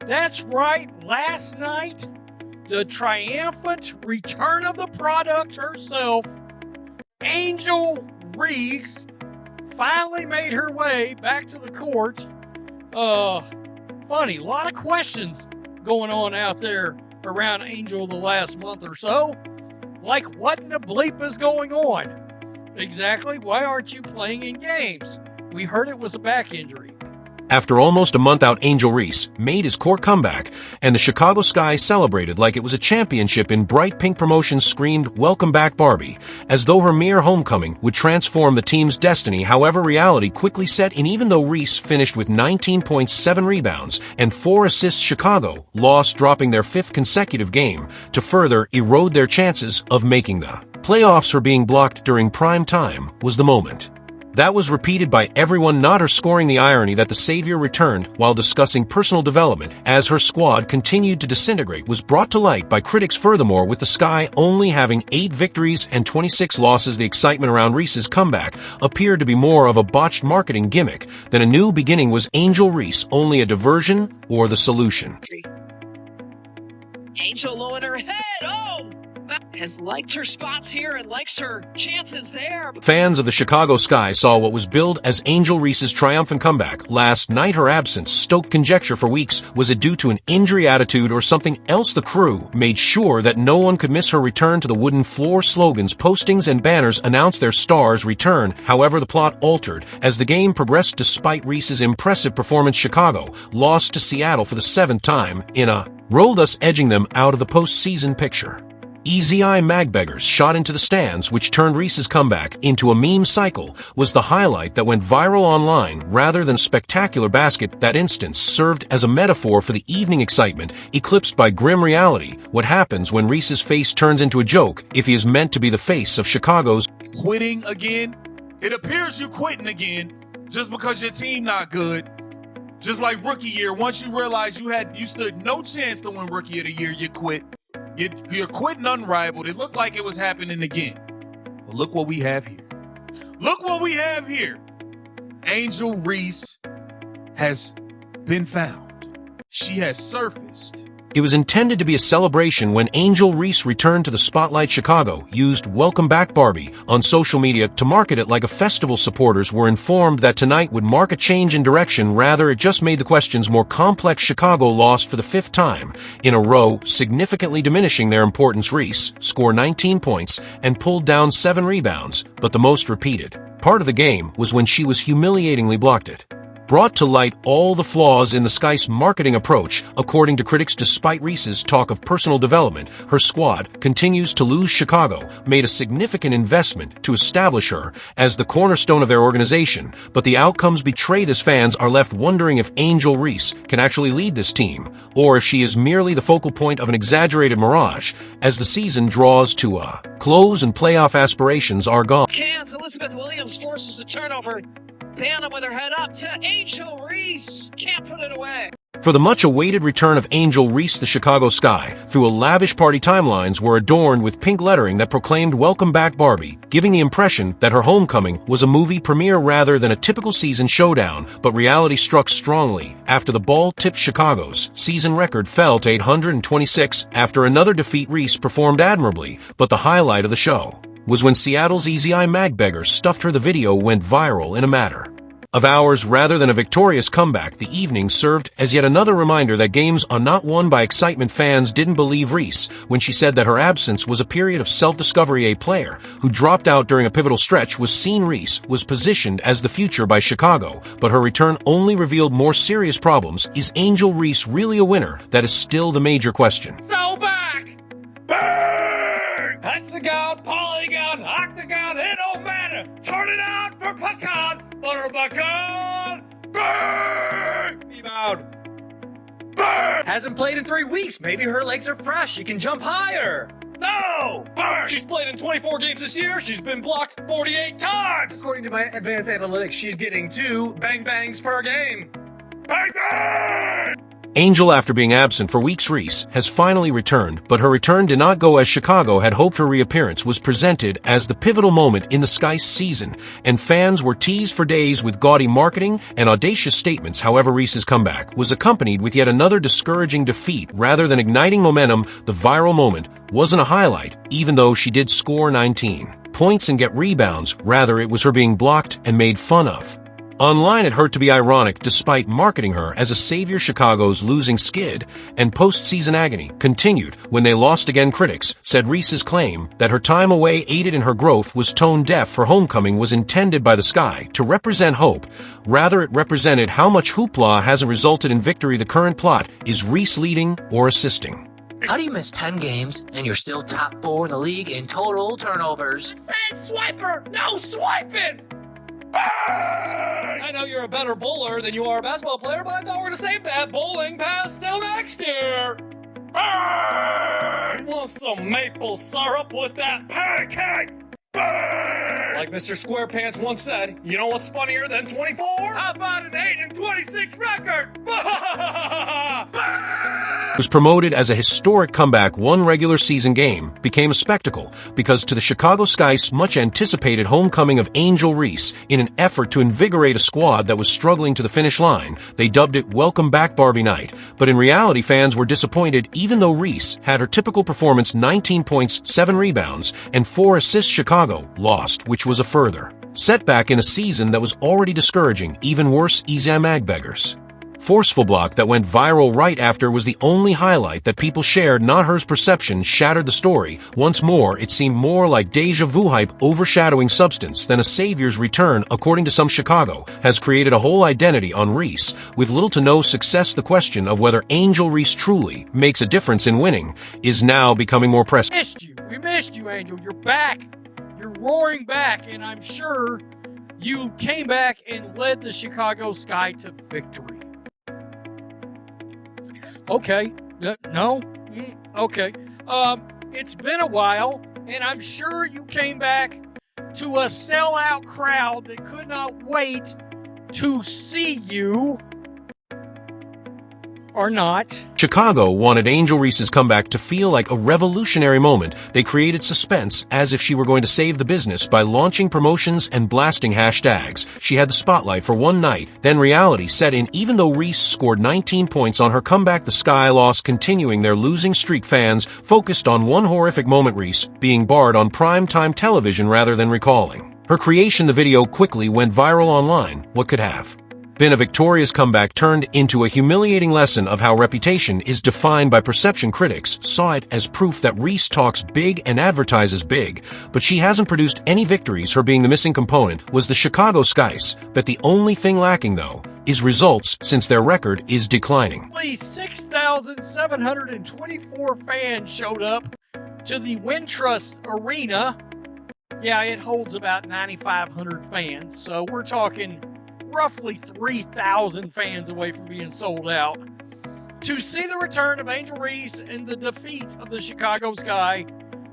That's right, last night, the triumphant return of the product herself, Angel Reese, finally made her way back to the court. Funny, a lot of questions going on out there around Angel the last month or so. Like, what in the bleep is going on? Exactly, why aren't you playing in games? We heard it was a back injury. After almost a month out, Angel Reese made his court comeback, and the Chicago Sky celebrated like it was a championship. In bright pink promotions screamed, "Welcome back, Barbie," as though her mere homecoming would transform the team's destiny. However, reality quickly set in. Even though Reese finished with 19.7 rebounds and 4 assists, Chicago lost, dropping their 5th consecutive game to further erode their chances of making the playoffs. Her being blocked during prime time was the moment that was repeated by everyone, not her scoring. The irony that the savior returned while discussing personal development as her squad continued to disintegrate was brought to light by critics. Furthermore, with the Sky only having 8 victories and 26 losses, the excitement around Reese's comeback appeared to be more of a botched marketing gimmick than a new beginning. Was Angel Reese only a diversion or the solution? Angel low in her head. Has liked her spots here and likes her chances there. Fans of the Chicago Sky saw what was billed as Angel Reese's triumphant comeback last night. Her absence stoked conjecture for weeks. Was it due to an injury, attitude, or something else? The crew made sure that no one could miss her return to the wooden floor. Slogans, postings, and banners announced their star's return. However, the plot altered as the game progressed. Despite Reese's impressive performance, Chicago lost to Seattle for the 7th time in a row, thus edging them out of the postseason picture. Easy-eye magbeggars shot into the stands, which turned Reese's comeback into a meme cycle. Was the highlight that went viral online rather than spectacular basket. That instance served as a metaphor for the evening excitement, eclipsed by grim reality. What happens when Reese's face turns into a joke if he is meant to be the face of Chicago's quitting again? It appears you quitting again just because your team not good. Just like rookie year, once you realized you stood no chance to win rookie of the year, you quit. You're quitting unrivaled. It looked like it was happening again. But look what we have here. Look what we have here. Angel Reese has been found. She has surfaced. It was intended to be a celebration when Angel Reese returned to the spotlight. Chicago used "Welcome Back, Barbie" on social media to market it like a festival. Supporters were informed that tonight would mark a change in direction. Rather, it just made the questions more complex. Chicago lost for the 5th time in a row, significantly diminishing their importance. Reese scored 19 points and pulled down 7 rebounds, but the most repeated part of the game was when she was humiliatingly blocked. It brought to light all the flaws in the Sky's marketing approach. According to critics, despite Reese's talk of personal development, her squad continues to lose. Chicago made a significant investment to establish her as the cornerstone of their organization, but the outcomes betray this. Fans are left wondering if Angel Reese can actually lead this team, or if she is merely the focal point of an exaggerated mirage as the season draws to a close and playoff aspirations are gone. Elizabeth Williams forces a turnover. Bannon with her head up to Angel Reese. Can't put it away. For the much-awaited return of Angel Reese, the Chicago Sky, through a lavish party, timelines were adorned with pink lettering that proclaimed "Welcome Back, Barbie," giving the impression that her homecoming was a movie premiere rather than a typical season showdown. But reality struck strongly after the ball tipped. Chicago's season record fell to 826 after another defeat. Reese performed admirably, but the highlight of the show was when Seattle's easy-eye magbeggars stuffed her. The video went viral in a matter of hours. Rather than a victorious comeback, the evening served as yet another reminder that games are not won by excitement. Fans didn't believe Reese when she said that her absence was a period of self-discovery. A player who dropped out during a pivotal stretch was seen. Reese was positioned as the future by Chicago, but her return only revealed more serious problems. Is Angel Reese really a winner? That is still the major question. So back! Burn! Hexagon, polygon, octagon, it don't matter. Turn it on for pecan, butter pecan. Burn! Rebound. Burn! Hasn't played in 3 weeks. Maybe her legs are fresh. She can jump higher. No! Burn! She's played in 24 games this year. She's been blocked 48 times. According to my advanced analytics, she's getting 2 bang bangs per game. Bang bang! Angel, after being absent for weeks, Reese, has finally returned, but her return did not go as Chicago had hoped. Her reappearance was presented as the pivotal moment in the Sky's season, and fans were teased for days with gaudy marketing and audacious statements. However, Reese's comeback was accompanied with yet another discouraging defeat. Rather than igniting momentum, the viral moment wasn't a highlight, even though she did score 19 points and get rebounds. Rather, it was her being blocked and made fun of. Online, it hurt to be ironic despite marketing her as a savior. Chicago's losing skid and postseason agony continued when they lost again. Critics said Reese's claim that her time away aided in her growth was tone deaf. For homecoming was intended by the Sky to represent hope. Rather, it represented how much hoopla hasn't resulted in victory. The current plot is Reese leading or assisting. How do you miss 10 games and you're still top 4 in the league in total turnovers? Said swiper, no swiping! I know you're a better bowler than you are a basketball player, but I thought we were going to save that bowling pass till next year. You want some maple syrup with that pancake? Like Mr. SquarePants once said, you know what's funnier than 24? How about an 8-26 record? Was promoted as a historic comeback. One regular season game became a spectacle because to the Chicago Sky's much anticipated homecoming of Angel Reese, in an effort to invigorate a squad that was struggling to the finish line, they dubbed it Welcome Back Barbie Night. But in reality, fans were disappointed. Even though Reese had her typical performance, 19 points, 7 rebounds, and 4 assists, Chicago lost, which was a further setback in a season that was already discouraging. Even worse, Isaiah Magbegger's forceful block that went viral right after was the only highlight that people shared. Not hers. Perception shattered the story. Once more, it seemed more like deja vu hype overshadowing substance than a savior's return. According to some, Chicago has created a whole identity on Reese with little to no success. The question of whether Angel Reese truly makes a difference in winning is now becoming more pressing. We missed you, Angel. You're back. You're roaring back, and I'm sure you came back and led the Chicago Sky to victory. Okay. No? Okay. It's been a while, and I'm sure you came back to a sellout crowd that could not wait to see you. Or not. Chicago wanted Angel Reese's comeback to feel like a revolutionary moment. They created suspense as if she were going to save the business by launching promotions and blasting hashtags. She had the spotlight for one night, then reality set in. Even though Reese scored 19 points on her comeback, the Sky lost, continuing their losing streak. Fans focused on one horrific moment: Reese being barred on primetime television rather than recalling her creation. The video quickly went viral online. What could have been a victorious comeback turned into a humiliating lesson of how reputation is defined by perception. Critics saw it as proof that Reese talks big and advertises big, but she hasn't produced any victories. Her being the missing component was the Chicago Sky's. But the only thing lacking, though, is results, since their record is declining. Only 6,724 fans showed up to the Wintrust Arena. Yeah, it holds about 9,500 fans, so we're talking roughly 3,000 fans away from being sold out to see the return of Angel Reese and the defeat of the Chicago Sky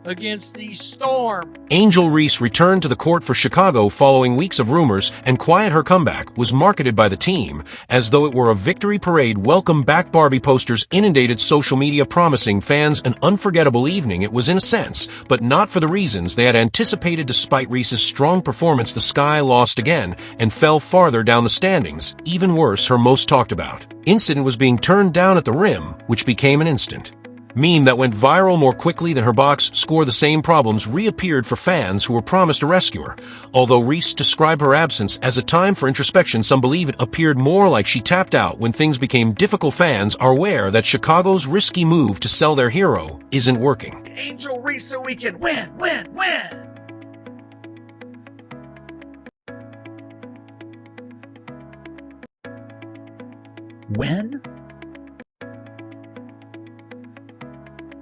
against the Storm. Angel Reese returned to the court for Chicago following weeks of rumors, and quiet. Her comeback was marketed by the team as though it were a victory parade. Welcome Back Barbie posters inundated social media, promising fans an unforgettable evening. It was in a sense, but not for the reasons they had anticipated. Despite Reese's strong performance, the Sky lost again and fell farther down the standings. Even worse, her most talked about incident was being turned down at the rim, which became an instant meme that went viral more quickly than her box score. The same problems reappeared for fans who were promised a rescuer. Although Reese described her absence as a time for introspection, some believe it appeared more like she tapped out when things became difficult. Fans are aware that Chicago's risky move to sell their hero isn't working. Angel Reese, so we can win. Win?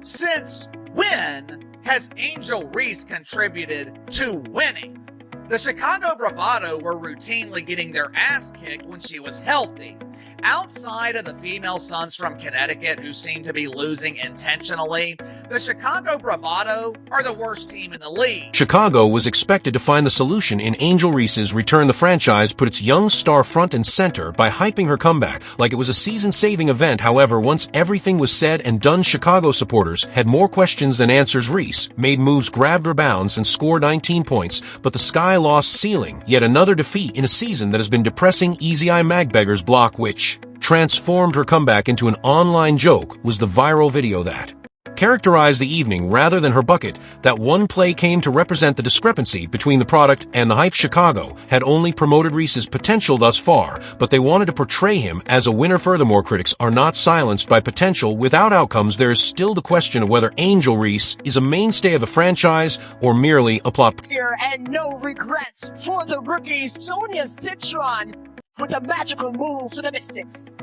Since when has Angel Reese contributed to winning? The Chicago Bravado were routinely getting their ass kicked when she was healthy. Outside of the female Sons from Connecticut who seem to be losing intentionally, The Chicago Bravado are the worst team in the league. Chicago was expected to find the solution in Angel Reese's return. The franchise put its young star front and center by hyping her comeback like it was a season-saving event. However, once everything was said and done, Chicago supporters had more questions than answers. Reese made moves, grabbed rebounds, and scored 19 points, but the sky lost ceiling. Yet another defeat in a season that has been depressing. Easy Eye Magbeggar's block, which transformed her comeback into an online joke, was the viral video that characterized the evening rather than her bucket. That one play came to represent the discrepancy between the product and the hype. Chicago had only promoted Reese's potential thus far, but they wanted to portray him as a winner. Furthermore, critics are not silenced by potential without outcomes. There is still the question of whether Angel Reese is a mainstay of the franchise or merely a plot. And no regrets for the rookie Sonia Citron with a magical move for the Mystics.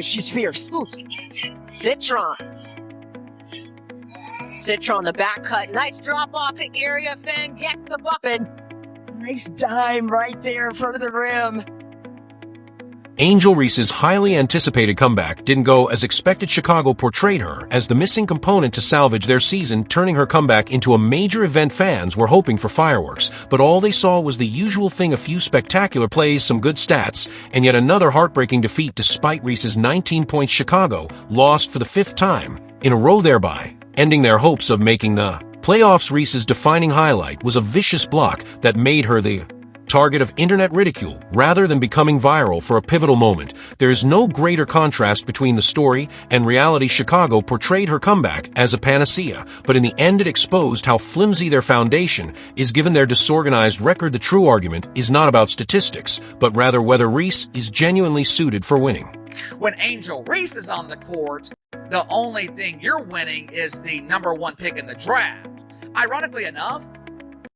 She's fierce. Citron. Citron, the back cut. Nice drop off the area. Fan gets the bumpin'. Nice dime right there in front of the rim. Angel Reese's highly anticipated comeback didn't go as expected. Chicago portrayed her as the missing component to salvage their season, turning her comeback into a major event. Fans were hoping for fireworks, but all they saw was the usual thing: a few spectacular plays, some good stats, and yet another heartbreaking defeat. Despite Reese's 19 points, Chicago lost for the 5th time in a row, thereby ending their hopes of making the playoffs. Reese's defining highlight was a vicious block that made her the target of internet ridicule rather than becoming viral for a pivotal moment. There is no greater contrast between the story and reality. Chicago portrayed her comeback as a panacea, but in the end it exposed how flimsy their foundation is given their disorganized record. The true argument is not about statistics, but rather whether Reese is genuinely suited for winning. When Angel Reese is on the court, the only thing you're winning is the #1 pick in the draft. Ironically enough,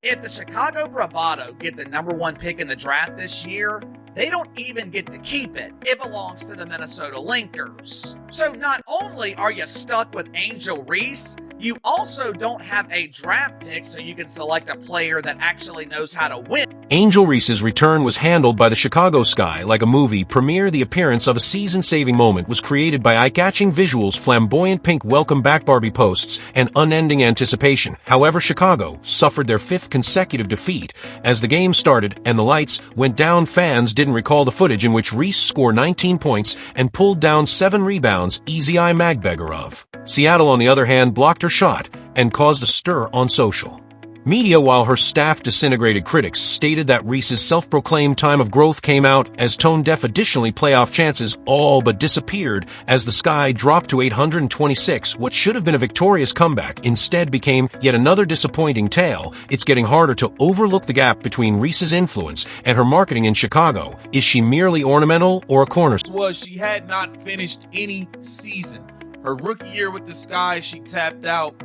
if the Chicago Bravado get the #1 pick in the draft this year, they don't even get to keep it. It belongs to the Minnesota Lynxers. So not only are you stuck with Angel Reese, you also don't have a draft pick so you can select a player that actually knows how to win. Angel Reese's return was handled by the Chicago Sky like a movie premiere. The appearance of a season-saving moment was created by eye-catching visuals, flamboyant pink welcome back Barbie posts, and unending anticipation. However, Chicago suffered their 5th consecutive defeat. As the game started and the lights went down, fans didn't recall the footage in which Reese scored 19 points and pulled down 7 rebounds. Easy Eye Magbeggar of Seattle, on the other hand, blocked her shot and caused a stir on social media, while her staff disintegrated. Critics stated that Reese's self-proclaimed time of growth came out as tone-deaf. Additionally, playoff chances all but disappeared as the Sky dropped to 826. What should have been a victorious comeback instead became yet another disappointing tale. It's getting harder to overlook the gap between Reese's influence and her marketing in Chicago. Is she merely ornamental or a cornerstone? She had not finished any season. Her rookie year with the Sky, she tapped out.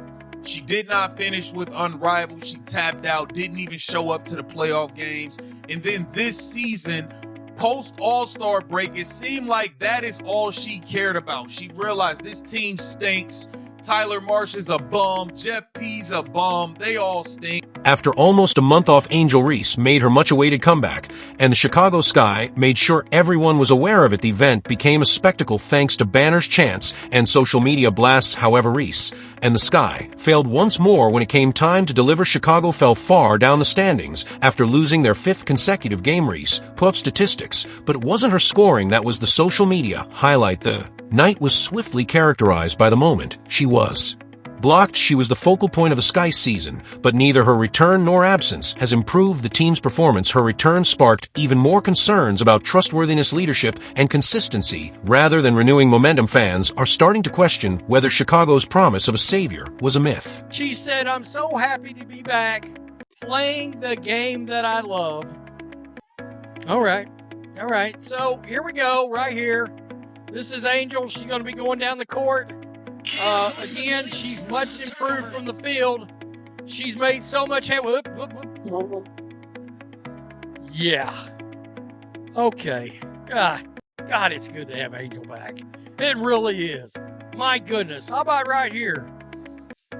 She did not finish with Unrivaled. She tapped out, didn't even show up to the playoff games. And then this season, post All-Star break, it seemed like that is all she cared about. She realized this team stinks. Tyler Marsh is a bum. Jeff P's a bum. They all stink. After almost a month off, Angel Reese made her much-awaited comeback, and the Chicago Sky made sure everyone was aware of it. The event became a spectacle thanks to banners, chants, and social media blasts. However, Reese and the Sky failed once more when it came time to deliver. Chicago fell far down the standings after losing their 5th consecutive game. Reese put up statistics, but it wasn't her scoring that was the social media highlight. The night was swiftly characterized by the moment she was blocked. She was the focal point of the Sky season, but neither her return nor absence has improved the team's performance. Her return sparked even more concerns about trustworthiness, leadership, and consistency. Rather than renewing momentum, fans are starting to question whether Chicago's promise of a savior was a myth. She said, "I'm so happy to be back playing the game that I love." All right. So here we go, right here. This is Angel. She's going to be going down the court. Again, she's much improved from the field. She's made so much headway. Yeah. Okay. God, it's good to have Angel back. It really is. My goodness. How about right here?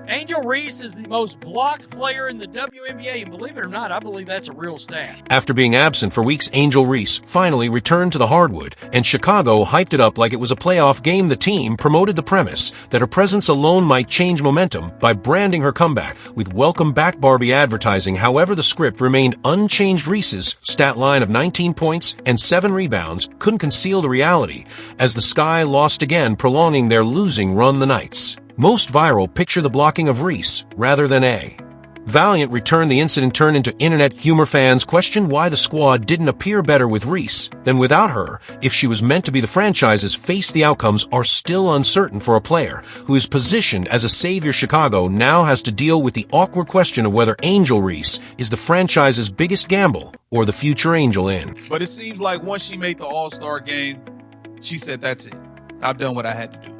Angel Reese is the most blocked player in the WNBA, and believe it or not, I believe that's a real stat. After being absent for weeks, Angel Reese finally returned to the hardwood, and Chicago hyped it up like it was a playoff game. The team promoted the premise that her presence alone might change momentum by branding her comeback with Welcome Back Barbie advertising. However, the script remained unchanged. Reese's stat line of 19 points and 7 rebounds couldn't conceal the reality, as the Sky lost again, prolonging their losing run. The Knights. Most viral picture the blocking of Reese rather than a valiant return. The incident turned into internet humor. Fans questioned why the squad didn't appear better with Reese than without her. If she was meant to be the franchise's face, the outcomes are still uncertain for a player who is positioned as a savior. Chicago now has to deal with the awkward question of whether Angel Reese is the franchise's biggest gamble or the future Angel in. But it seems like once she made the All-Star game, she said, that's it. I've done what I had to do.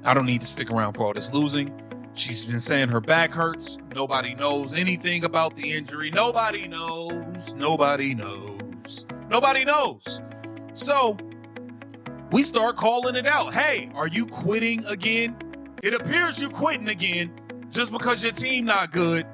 I don't need to stick around for all this losing. She's been saying her back hurts. Nobody knows anything about the injury. Nobody knows. Nobody knows. Nobody knows. So we start calling it out. Hey, are you quitting again? It appears you're quitting again just because your team not good.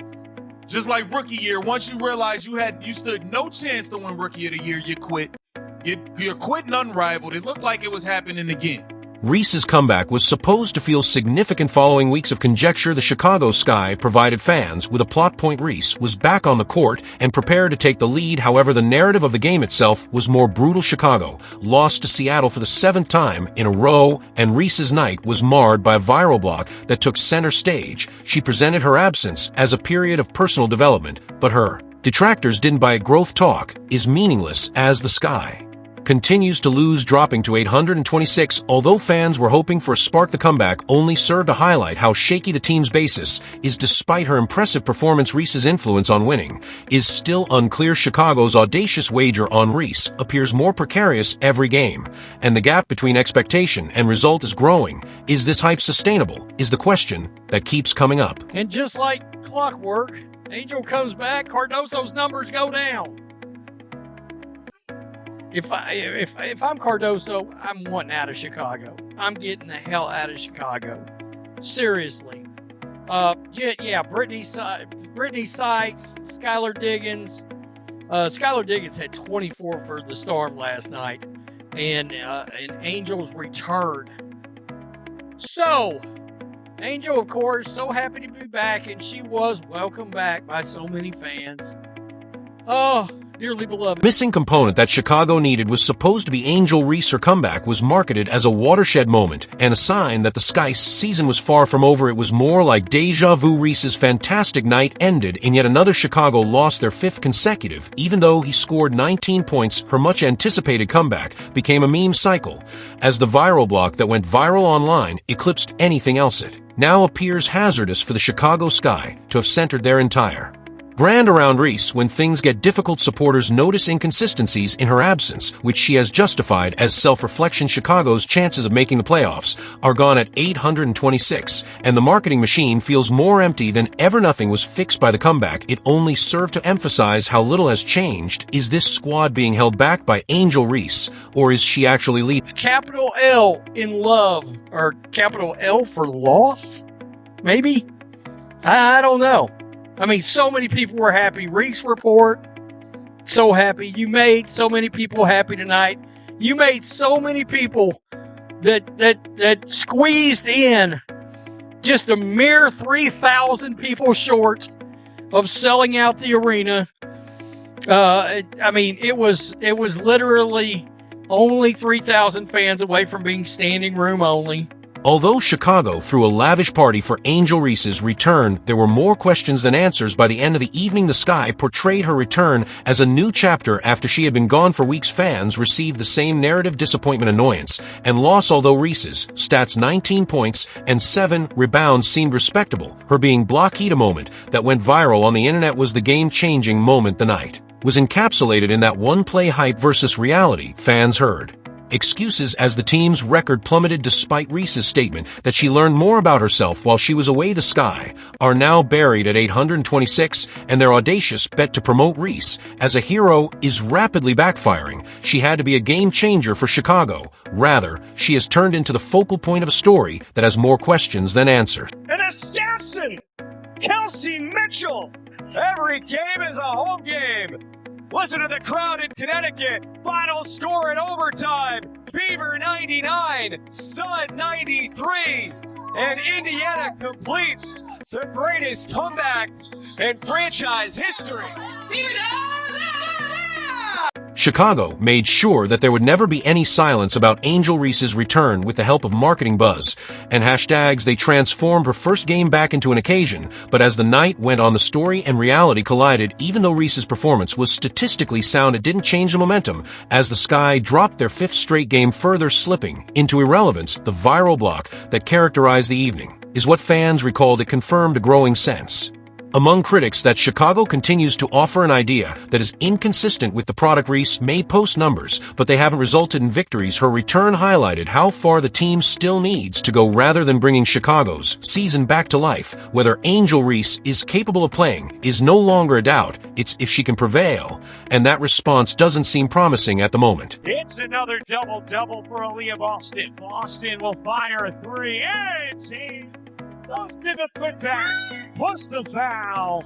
Just like rookie year, once you realize you stood no chance to win rookie of the year, you quit. You're quitting unrivaled. It looked like it was happening again. Reese's comeback was supposed to feel significant following weeks of conjecture. The Chicago Sky provided fans with a plot point. Reese was back on the court and prepared to take the lead. However, the narrative of the game itself was more brutal. Chicago lost to Seattle for the 7th time in a row, and Reese's night was marred by a viral block that took center stage. She presented her absence as a period of personal development, but her detractors didn't buy it. Growth talk is meaningless as the Sky continues to lose, dropping to 826. Although fans were hoping for a spark, the comeback only served to highlight how shaky the team's basis is. Despite her impressive performance, Reese's influence on winning is still unclear. Chicago's audacious wager on Reese appears more precarious every game, and the gap between expectation and result is growing. Is this hype sustainable? Is the question that keeps coming up. And just like clockwork, Angel comes back, Cardoso's numbers go down. If I'm Cardoso, I'm wanting out of Chicago. I'm getting the hell out of Chicago. Seriously. Brittany Sykes, Skylar Diggins. Skylar Diggins had 24 for the Storm last night. And Angel's return. So, Angel, of course, so happy to be back, and she was welcomed back by so many fans. Oh, dearly beloved. Missing component that Chicago needed was supposed to be Angel Reese. Her comeback was marketed as a watershed moment and a sign that the Sky season was far from over. It was more like deja vu. Reese's fantastic night ended in yet another. Chicago lost their 5th consecutive. Even though he scored 19 points, her much anticipated comeback became a meme cycle, as the viral block that went viral online eclipsed anything else. It now appears hazardous for the Chicago Sky to have centered their entire brand around Reese. When things get difficult, supporters notice inconsistencies in her absence, which she has justified as self-reflection. Chicago's chances of making the playoffs are gone at 826, and the marketing machine feels more empty than ever. Nothing was fixed by the comeback. It only served to emphasize how little has changed. Is this squad being held back by Angel Reese, or is she actually leading? Capital L in love, or capital L for lost? Maybe? I don't know. I mean, so many people were happy. Reese report, so happy. You made so many people happy tonight. You made so many people that squeezed in just a mere 3,000 people short of selling out the arena. I mean, it was literally only 3,000 fans away from being standing room only. Although Chicago threw a lavish party for Angel Reese's return, there were more questions than answers. By the end of the evening, the Sky portrayed her return as a new chapter after she had been gone for weeks. Fans received the same narrative: disappointment, annoyance, and loss. Although Reese's stats, 19 points and 7 rebounds, seemed respectable, her being blocked, a moment that went viral on the internet, was the game-changing moment. The night was encapsulated in that one-play hype versus reality. Fans heard excuses as the team's record plummeted. Despite Reese's statement that she learned more about herself while she was away, the Sky are now buried at 826, and their audacious bet to promote Reese as a hero is rapidly backfiring. She had to be a game changer for Chicago. Rather, she has turned into the focal point of a story that has more questions than answers. And An assassin! Kelsey Mitchell! Every game is a home game. Listen to the crowd in Connecticut. Final score in overtime. Fever 99, Sun 93. And Indiana completes the greatest comeback in franchise history. Chicago made sure that there would never be any silence about Angel Reese's return with the help of marketing buzz and hashtags. They transformed her first game back into an occasion, but as the night went on, the story and reality collided. Even though Reese's performance was statistically sound, it didn't change the momentum as the Sky dropped their fifth straight game, further slipping into irrelevance. The viral block that characterized the evening is what fans recalled. It confirmed a growing sense among critics that Chicago continues to offer an idea that is inconsistent with the product. Reese may post numbers, but they haven't resulted in victories. Her return highlighted how far the team still needs to go. Rather than bringing Chicago's season back to life, whether Angel Reese is capable of playing is no longer a doubt. It's if she can prevail, and that response doesn't seem promising at the moment. It's another double-double for Aaliyah Boston. Boston will fire a three. And team Boston the putback, plus the foul.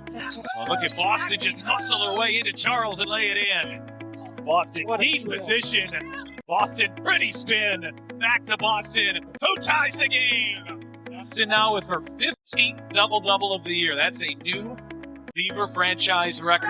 Oh, look at Boston just muscle her way into Charles and lay it in. Boston deep position. Boston pretty spin. Back to Boston. Who ties the game? Boston now with her 15th double-double of the year. That's a new Fever franchise record.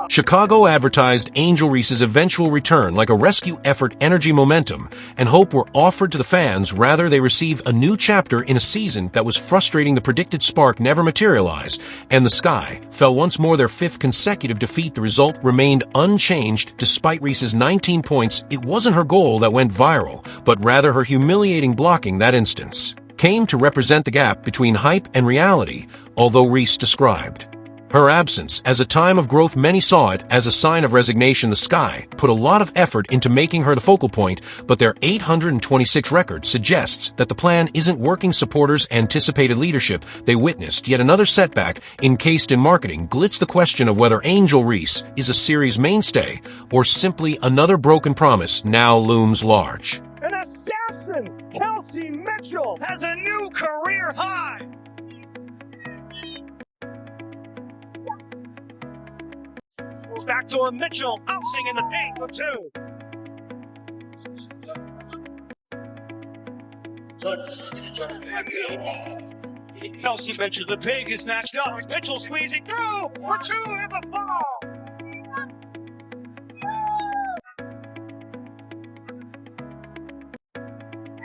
Chicago advertised Angel Reese's eventual return like a rescue effort. Energy, momentum, and hope were offered to the fans. Rather, they receive a new chapter in a season that was frustrating. The predicted spark never materialized, and the Sky fell once more, their fifth consecutive defeat. The result remained unchanged despite Reese's 19 points. It wasn't her goal that went viral, but rather her humiliating blocking. That instance came to represent the gap between hype and reality, although Reese described her absence as a time of growth. Many saw it as a sign of resignation. The Sky put a lot of effort into making her the focal point, but their 826 record suggests that the plan isn't working. Supporters anticipated leadership. They witnessed yet another setback encased in marketing glitz. The question of whether Angel Reese is a series mainstay or simply another broken promise now looms large. An assassin, Kelsey Mitchell, has a new career high. It's backdoor Mitchell, bouncing in the paint for two. Kelsey Mitchell, the pig is snatched up. Mitchell squeezing through for two in the fall.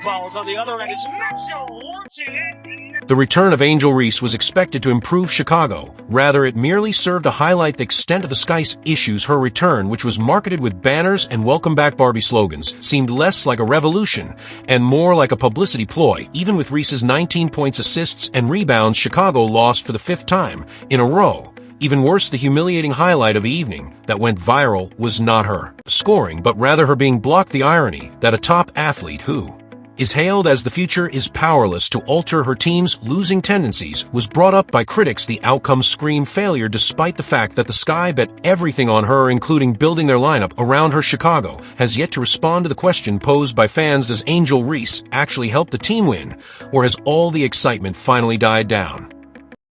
Falls on the other end. It's Mitchell launching it. The return of Angel Reese was expected to improve Chicago. Rather, it merely served to highlight the extent of the Sky's issues. Her return, which was marketed with banners and Welcome Back Barbie slogans, seemed less like a revolution and more like a publicity ploy. Even with Reese's 19 points, assists, and rebounds, Chicago lost for the fifth time in a row. Even worse, the humiliating highlight of the evening that went viral was not her scoring, but rather her being blocked. The irony that a top athlete who is hailed as the future is powerless to alter her team's losing tendencies was brought up by critics. The outcome screamed failure despite the fact that the Sky bet everything on her, including building their lineup around her. Chicago has yet to respond to the question posed by fans: does Angel Reese actually help the team win, or has all the excitement finally died down?